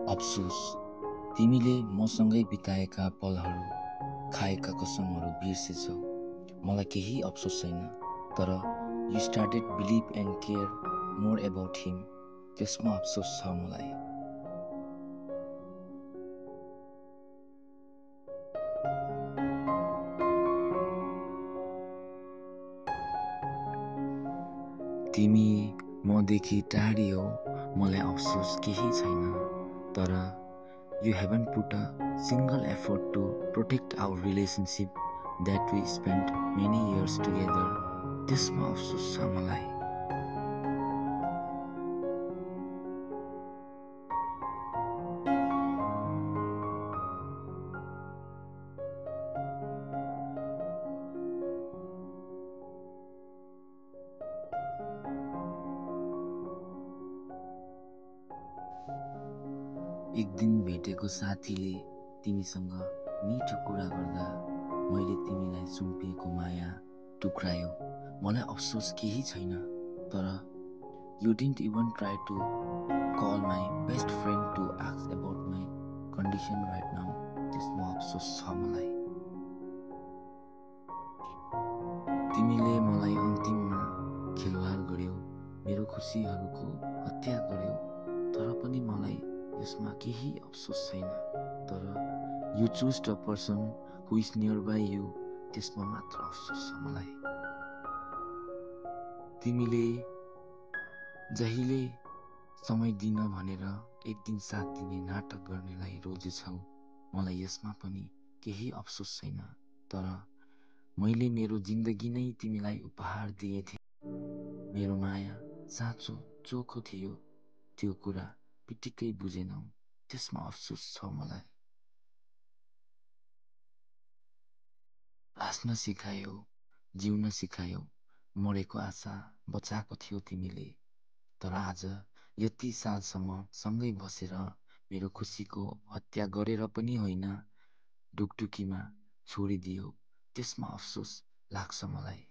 अफसोस तिमीले मसँगै बिताएका पलहरू खाएका कसमहरू बिर्सेछौ। मलाई केही अफसोस छैन, तर you started believe and care more about him, त्यसमा अफसोस छ मलाई। तिमी मदेखि टाढी हौ, मलाई अफसोस केही छैन, तर you haven't put a single effort to protect our relationship that we spend many years together, त्यसमा अफसोस छ मलाई। एक दिन भेटेको साथीले तिमीसँग मिठो कुरा गर्दा मैले तिमीलाई सुम्पिएको माया टुक्रायो। मलाई अफसोस केही छैन, तर you didn't even try to call my best friend to ask about my condition right now, त्यसमा अफसोस छ मलाई। तिमीले मलाई अन्तिममा खेलवाड गर्यौ, मेरो खुसीहरूको हत्या गर्यौ, तर पनि मलाई यसमा केही अफसोस छैन, तर you choose the person who is near by you, त्यसमा मात्र अफसोस छ मलाई। तिमीले जहिले समय दिन भनेर एक दिन साथ दिने नाटक गर्नेलाई रोजेछौ, मलाई यसमा पनि केही अफसोस छैन, तर मैले मेरो जिन्दगी नै तिमीलाई उपहार दिएथे। मेरो माया साँचो चोखो थियो, त्यो कुरा पिटिक्कै बुझेनौ, त्यसमा अफसोस छ मलाई। हाँस्न सिकायौ, जिउन सिकायौ, मरेको आशा बचाएको थियो तिमीले, तर आज यति सालसम्म सँगै बसेर मेरो खुसीको हत्या गरेर पनि होइन, ढुकढुकीमा छोडिदियो, त्यसमा अफसोस लाग्छ मलाई।